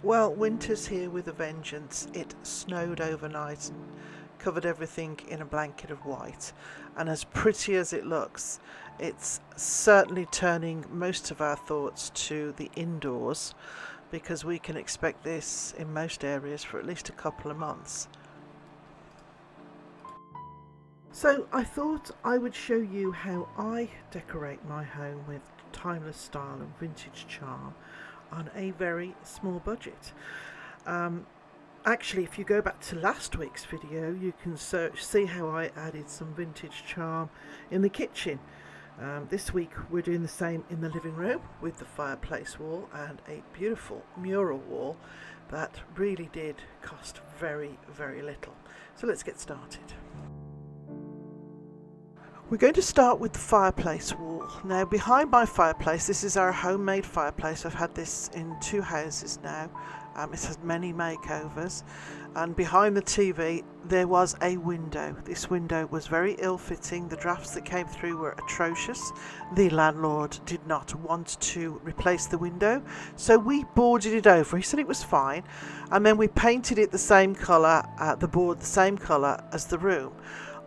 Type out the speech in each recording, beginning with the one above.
Well, winter's here with a vengeance. It snowed overnight and covered everything in a blanket of white. And as pretty as it looks, it's certainly turning most of our thoughts to the indoors because we can expect this in most areas for at least a couple of months. So I thought I would show you how I decorate my home with timeless style and vintage charm on a very small budget. Um, Actually, if you go back to last week's video, you can see how I added some vintage charm in the kitchen. This week we're doing the same in the living room with the fireplace wall and a beautiful mural wall that really did cost very, very little. So let's get started. We're going to start with the fireplace wall. Now, behind my fireplace, this is our homemade fireplace. I've had this in 2 houses now. It has many makeovers. And behind the TV, there was a window. This window was very ill-fitting. The drafts that came through were atrocious. The landlord did not want to replace the window, so we boarded it over. He said it was fine. And then we painted it the same colour, the board the same colour as the room.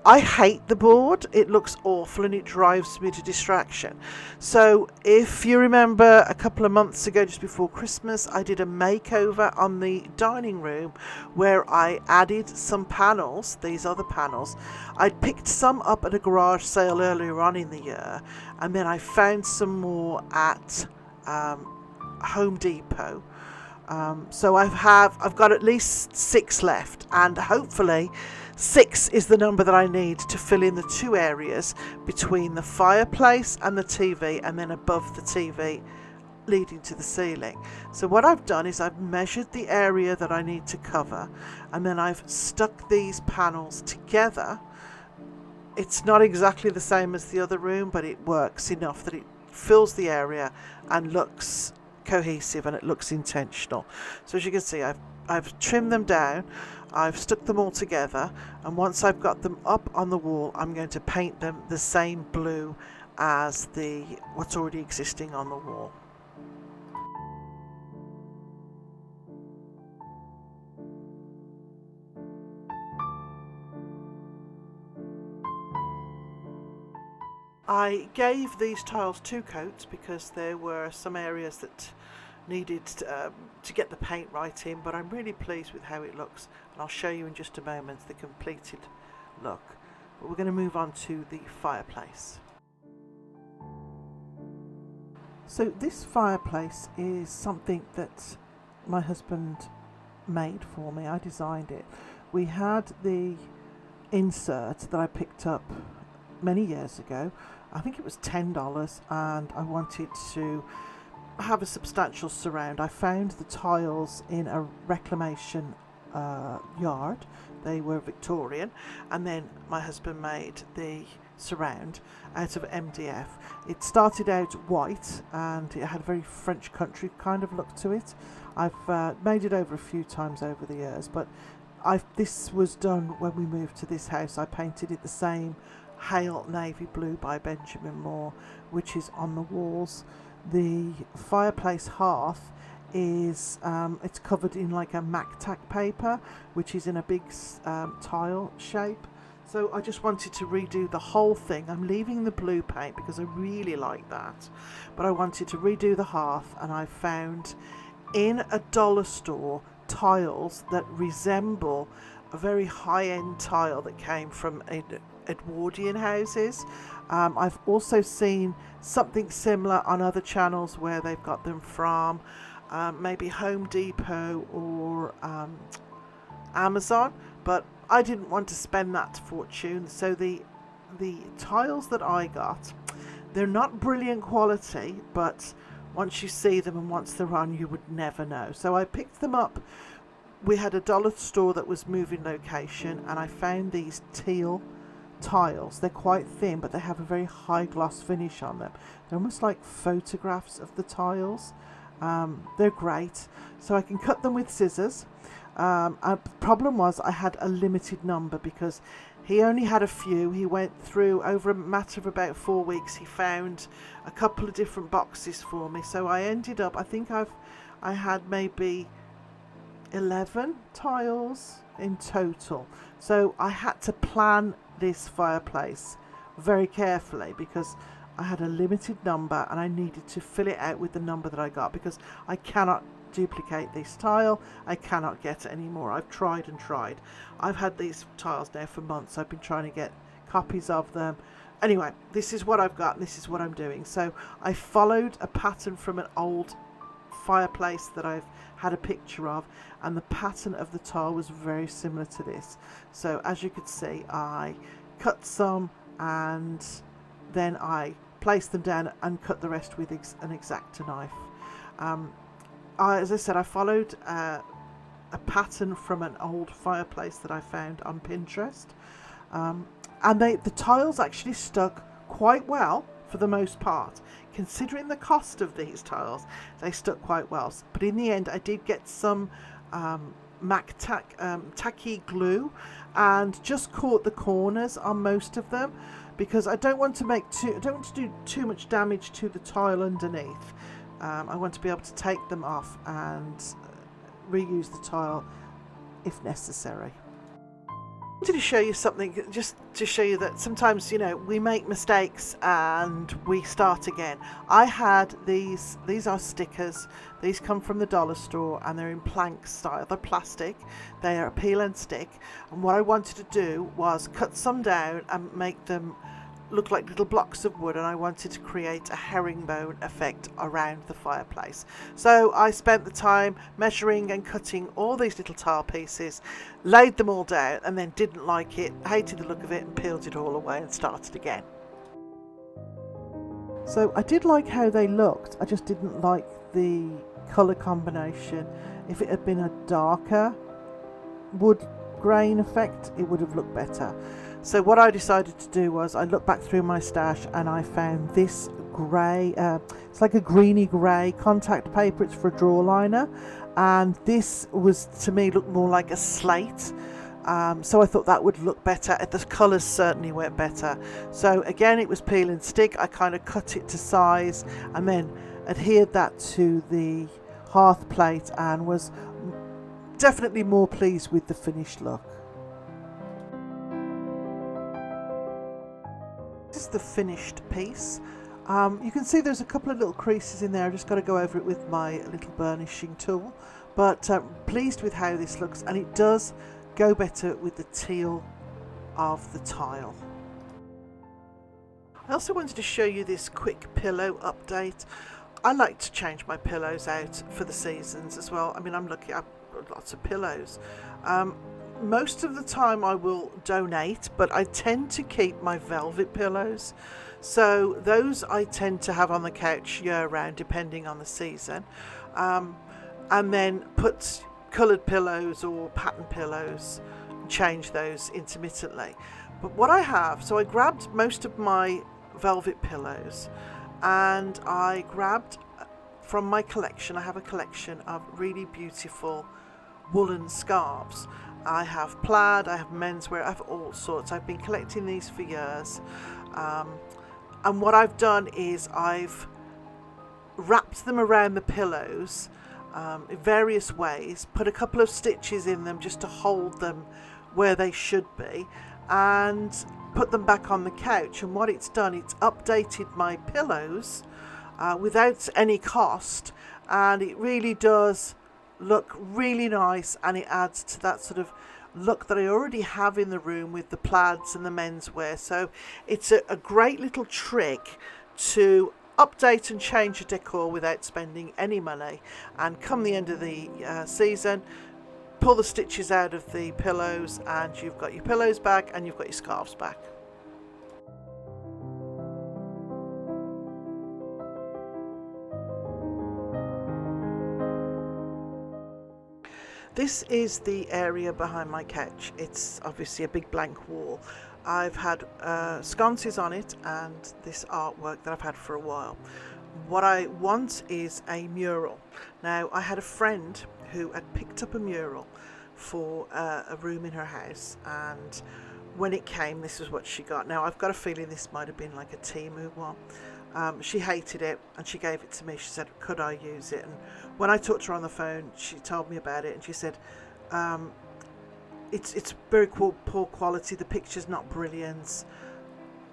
I hate the board. It looks awful and it drives me to distraction. So if you remember a couple of months ago, just before Christmas, I did a makeover on the dining room where I added some panels. These are the panels. I'd picked some up at a garage sale earlier on in the year, and then I found some more at Home Depot. So I've got at least 6 left, and hopefully 6 is the number that I need to fill in the 2 areas between the fireplace and the TV, and then above the TV leading to the ceiling. So what I've done is I've measured the area that I need to cover, and then I've stuck these panels together. It's not exactly the same as the other room, but it works enough that it fills the area and looks cohesive and it looks intentional. So as you can see, I've trimmed them down, I've stuck them all together, and once I've got them up on the wall, I'm going to paint them the same blue as what's already existing on the wall. I gave these tiles 2 coats because there were some areas that needed to get the paint right in, but I'm really pleased with how it looks, and I'll show you in just a moment the completed look. But we're going to move on to the fireplace. So this fireplace is something that my husband made for me. I designed it. We had the insert that I picked up many years ago. I think it was $10, and I wanted to have a substantial surround. I found the tiles in a reclamation yard. They were Victorian, and then my husband made the surround out of MDF. It started out white and it had a very French country kind of look to it. I've made it over a few times over the years, but this was done when we moved to this house. I painted it the same Hale Navy Blue by Benjamin Moore, which is on the walls. The fireplace hearth is it's covered in like a MacTac paper, which is in a big tile shape. So I just wanted to redo the whole thing. I'm leaving the blue paint because I really like that, but I wanted to redo the hearth, and I found in a dollar store tiles that resemble a very high-end tile that came from Edwardian houses. I've also seen something similar on other channels where they've got them from maybe Home Depot or Amazon, but I didn't want to spend that fortune. So the tiles that I got, they're not brilliant quality, but once you see them and once they're on, you would never know. So I picked them up. We had a dollar store that was moving location, and I found these teal tiles. They're quite thin, but they have a very high gloss finish on them. They're almost like photographs of the tiles. They're great. So I can cut them with scissors. The problem was I had a limited number because he only had a few. He went through over a matter of about 4 weeks. He found a couple of different boxes for me. So I ended up, I think I had maybe 11 tiles in total. So I had to plan this fireplace very carefully because I had a limited number and I needed to fill it out with the number that I got, because I cannot duplicate this tile. I cannot get any more. I've tried and tried. I've had these tiles now for months. I've been trying to get copies of them. Anyway, this is what I've got and this is what I'm doing. So I followed a pattern from an old fireplace that I've had a picture of, and the pattern of the tile was very similar to this. So as you could see, I cut some and then I placed them down and cut the rest with an X-Acto knife. As I said, I followed a pattern from an old fireplace that I found on Pinterest, and the tiles actually stuck quite well for the most part. Considering the cost of these tiles, they stuck quite well. But in the end, I did get some tacky glue and just caught the corners on most of them, because I don't want to do too much damage to the tile underneath. I want to be able to take them off and reuse the tile if necessary. I wanted to show you something, just to show you that sometimes, you know, we make mistakes and we start again. I had these are stickers. These come from the dollar store and they're in plank style. They're plastic. They are peel and stick. And what I wanted to do was cut some down and make them look like little blocks of wood, and I wanted to create a herringbone effect around the fireplace. So I spent the time measuring and cutting all these little tile pieces, laid them all down, and then didn't like it, hated the look of it, and peeled it all away and started again. So I did like how they looked, I just didn't like the colour combination. If it had been a darker wood grain effect, it would have looked better. So what I decided to do was I looked back through my stash and I found this grey, it's like a greeny grey contact paper. It's for a drawer liner, and this was, to me, looked more like a slate. So I thought that would look better. The colours certainly went better. So again, it was peel and stick. I kind of cut it to size and then adhered that to the hearth plate and was definitely more pleased with the finished look. This is the finished piece. You can see there's a couple of little creases in there. I've just got to go over it with my little burnishing tool, but pleased with how this looks, and it does go better with the teal of the tile. I also wanted to show you this quick pillow update. I like to change my pillows out for the seasons as well. I mean, I'm lucky I've got lots of pillows. Most of the time I will donate, but I tend to keep my velvet pillows. So those I tend to have on the couch year round, depending on the season. And then put coloured pillows or pattern pillows, change those intermittently. But what I have, so I grabbed most of my velvet pillows and I grabbed from my collection, I have a collection of really beautiful woolen scarves. I have plaid, I have menswear, I have all sorts. I've been collecting these for years. And what I've done is I've wrapped them around the pillows in various ways, put a couple of stitches in them just to hold them where they should be, and put them back on the couch. And what it's done, it's updated my pillows without any cost, and it really does look really nice, and it adds to that sort of look that I already have in the room with the plaids and the menswear. So it's a great little trick to update and change your decor without spending any money, and come the end of the season, pull the stitches out of the pillows and you've got your pillows back and you've got your scarves back. This is the area behind my couch. It's obviously a big blank wall. I've had sconces on it and this artwork that I've had for a while. What I want is a mural. Now, I had a friend who had picked up a mural for a room in her house, and when it came, this is what she got. Now, I've got a feeling this might have been like a Temu one. She hated it and she gave it to me. She said, could I use it? And when I talked to her on the phone, she told me about it and she said, it's very poor quality. The picture's not brilliant.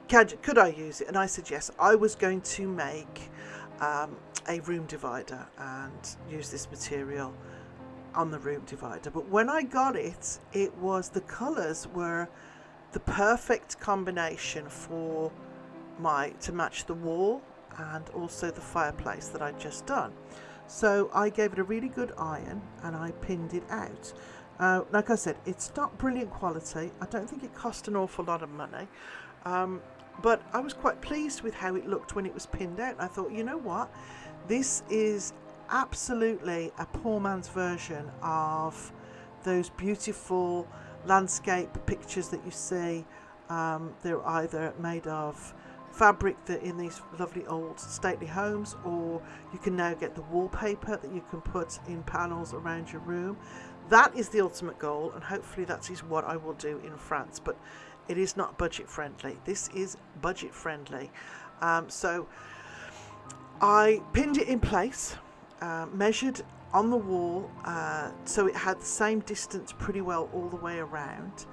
Could I use it? And I said yes. I was going to make a room divider and use this material on the room divider. But when I got it, the colours were the perfect combination for to match the wall and also the fireplace that I'd just done. So I gave it a really good iron and I pinned it out. Like I said, it's not brilliant quality. I don't think it cost an awful lot of money, but I was quite pleased with how it looked when it was pinned out. I thought, you know what, this is absolutely a poor man's version of those beautiful landscape pictures that you see. They're either made of fabric that in these lovely old stately homes, or you can now get the wallpaper that you can put in panels around your room. That is the ultimate goal, and hopefully that is what I will do in France, but it is not budget friendly. This is budget friendly. So I pinned it in place, measured on the wall, so it had the same distance pretty well all the way around,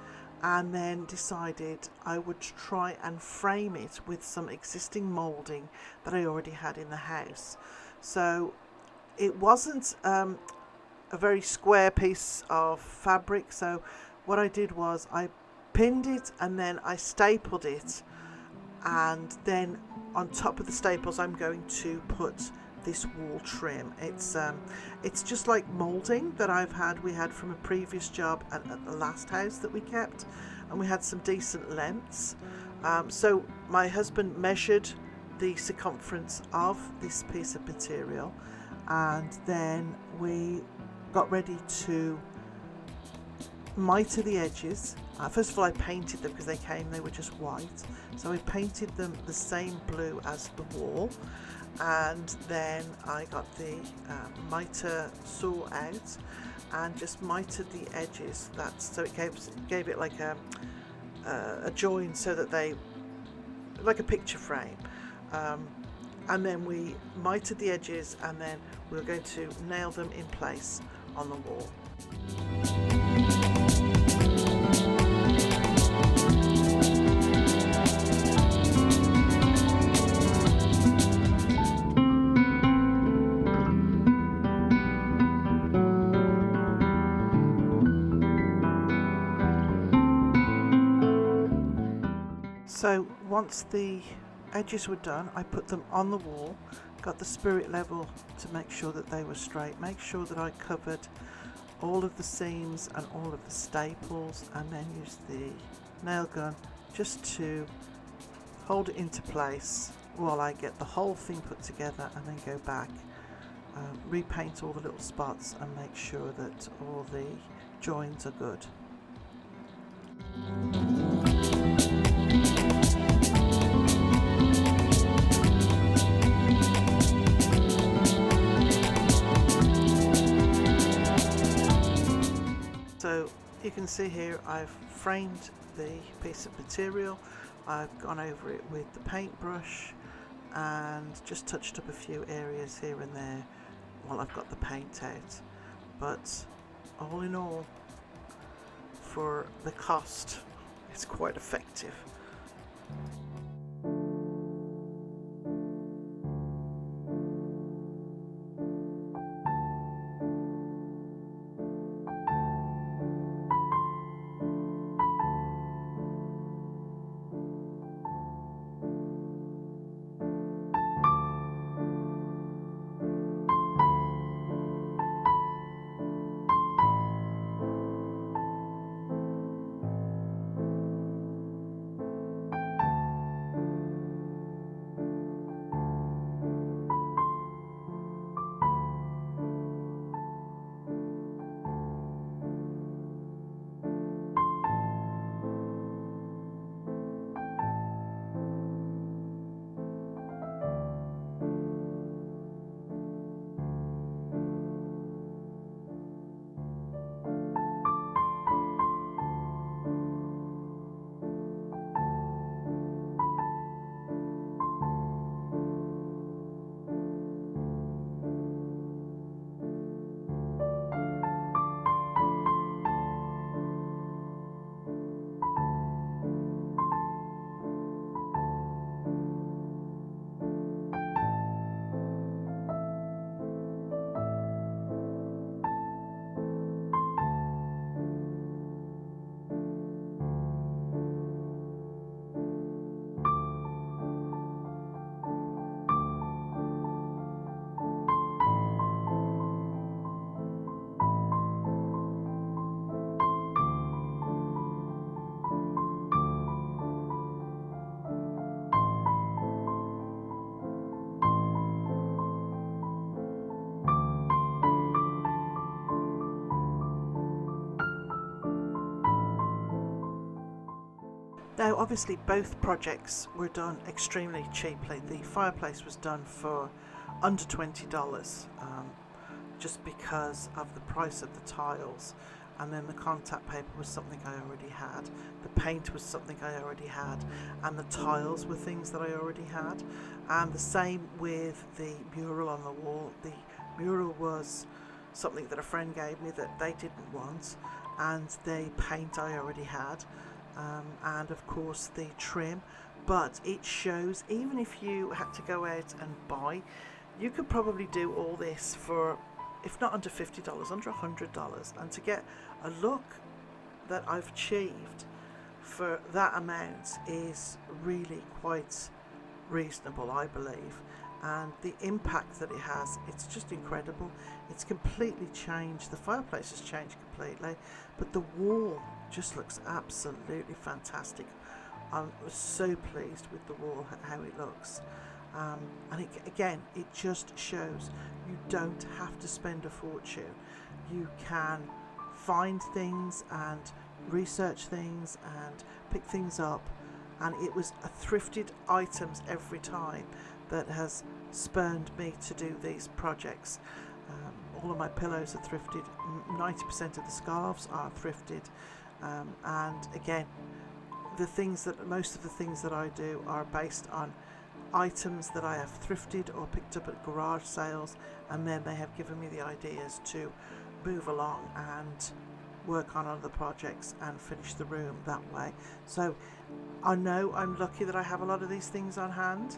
and then decided I would try and frame it with some existing moulding that I already had in the house. So it wasn't a very square piece of fabric, so what I did was I pinned it and then I stapled it, and then on top of the staples I'm going to put this wall trim. It's just like moulding that we had from a previous job at the last house that we kept, and we had some decent lengths. So my husband measured the circumference of this piece of material, and then we got ready to mitre the edges. First of all, I painted them because they were just white, so I painted them the same blue as the wall, and then I got the mitre saw out and just mitered the edges. So it gave it like a join, so that they like a picture frame. And then we mitered the edges, and then we were going to nail them in place on the wall. So once the edges were done, I put them on the wall, got the spirit level to make sure that they were straight, make sure that I covered all of the seams and all of the staples, and then used the nail gun just to hold it into place while I get the whole thing put together, and then go back, repaint all the little spots and make sure that all the joins are good. So you can see here I've framed the piece of material, I've gone over it with the paintbrush and just touched up a few areas here and there while I've got the paint out. But all in all, for the cost, it's quite effective. Now, obviously, both projects were done extremely cheaply. The fireplace was done for under $20, just because of the price of the tiles, and then the contact paper was something I already had, the paint was something I already had, and the tiles were things that I already had. And the same with the mural on the wall. The mural was something that a friend gave me that they didn't want, and the paint I already had, and of course the trim. But it shows, even if you had to go out and buy, you could probably do all this for, if not under $50, under $100, and to get a look that I've achieved for that amount is really quite reasonable, I believe. And the impact that it has, it's just incredible. It's completely changed. The fireplace has changed completely, but the wall just looks absolutely fantastic. I'm so pleased with the wall, how it looks. And it just shows you don't have to spend a fortune. You can find things and research things and pick things up, and it was thrifted items every time that has spurned me to do these projects. All of my pillows are thrifted, 90% of the scarves are thrifted, and again, most of the things that I do are based on items that I have thrifted or picked up at garage sales, and then they have given me the ideas to move along and work on other projects and finish the room that way. So I know I'm lucky that I have a lot of these things on hand,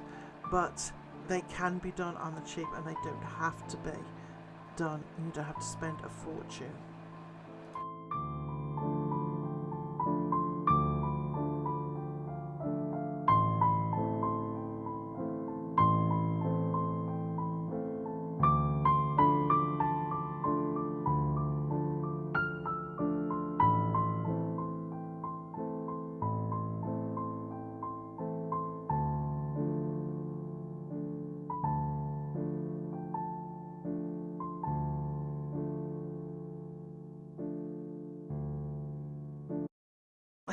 but they can be done on the cheap, and they don't have to be done, and you don't have to spend a fortune.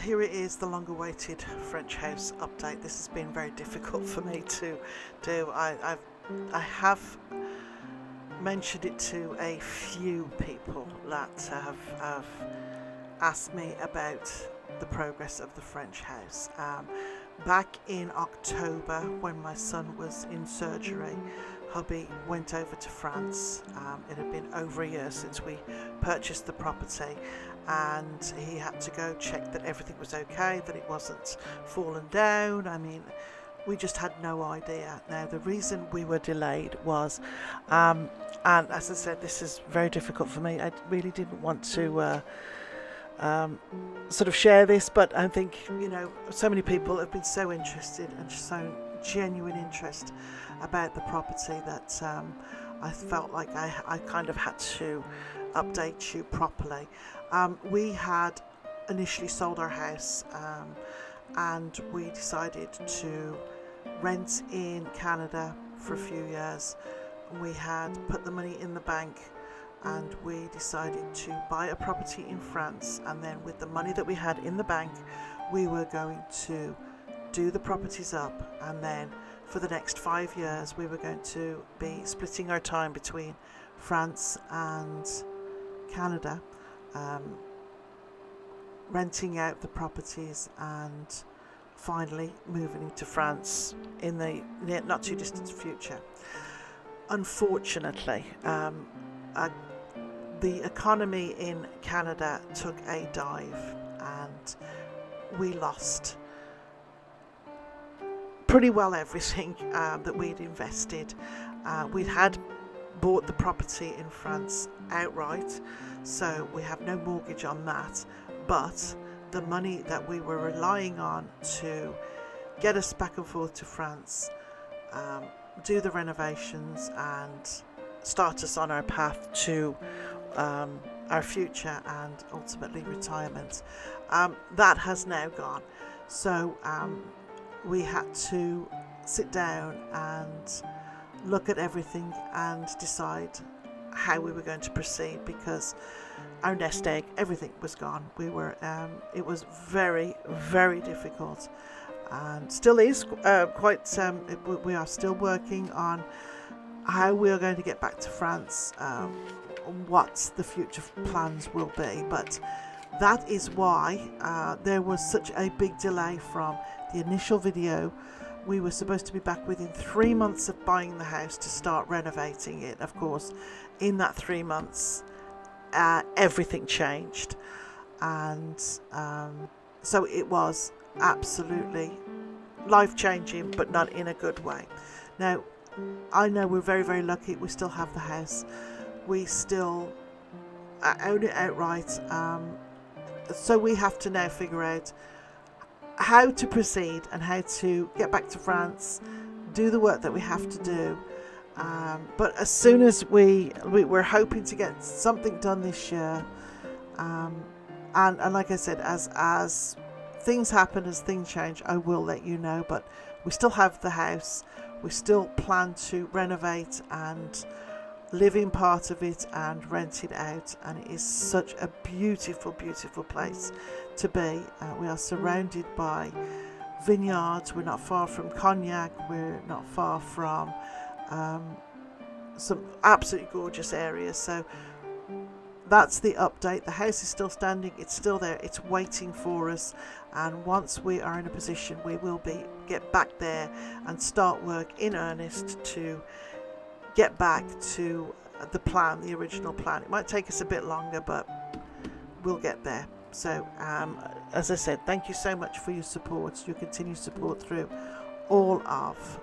Here it is, the long awaited French house update. This has been very difficult for me to do. I have mentioned it to a few people that have asked me about the progress of the French house. Back in October, when my son was in surgery, hubby went over to France. It had been over a year since we purchased the property, and he had to go check that everything was okay, that it wasn't fallen down. I mean, we just had no idea. Now, the reason we were delayed was, and as I said, this is very difficult for me. I really didn't want to sort of share this, but I think, so many people have been so interested and so genuine interest about the property that I felt like I kind of had to update you properly. We had initially sold our house, and we decided to rent in Canada for a few years. We had put the money in the bank, and we decided to buy a property in France, and then with the money that we had in the bank, we were going to do the properties up, and then for the next 5 years we were going to be splitting our time between France and Canada, renting out the properties and finally moving to France in the not too distant future. Unfortunately, the economy in Canada took a dive, and we lost pretty well everything that we'd invested. We had bought the property in France outright, so we have no mortgage on that, but the money that we were relying on to get us back and forth to France, do the renovations and start us on our path to our future and ultimately retirement, that has now gone. So we had to sit down and look at everything and decide how we were going to proceed, because our nest egg, everything was gone. We were it was very, very difficult, and still is quite we are still working on how we are going to get back to France, what the future plans will be. But that is why there was such a big delay from the initial video. We were supposed to be back within 3 months of buying the house to start renovating it. Of course, in that 3 months, everything changed, and so it was absolutely life-changing, but not in a good way. Now, I know we're very, very lucky. We still have the house. We still own it outright. So we have to now figure out how to proceed and how to get back to France, do the work that we have to do. But as soon as we're hoping to get something done this year, and like I said, as things happen, as things change, I will let you know. But we still have the house. We still plan to renovate and live in part of it and rent it out, and it is such a beautiful, beautiful place to be. We are surrounded by vineyards. We're not far from Cognac. We're not far from some absolutely gorgeous areas. So that's the update. The house is still standing. It's still there. It's waiting for us. And once we are in a position, we will get back there and start work in earnest to get back to the plan, the original plan. It might take us a bit longer, but we'll get there. So as I said, thank you so much for your support, your continued support through all of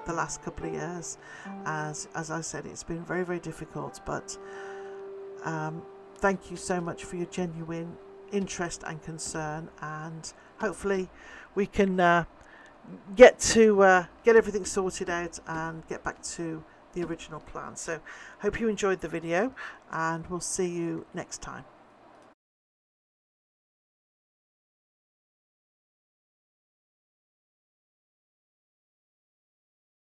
the last couple of years. As I said, it's been very, very difficult, but thank you so much for your genuine interest and concern, and hopefully we can get everything sorted out and get back to the original plan. So hope you enjoyed the video, and we'll see you next time.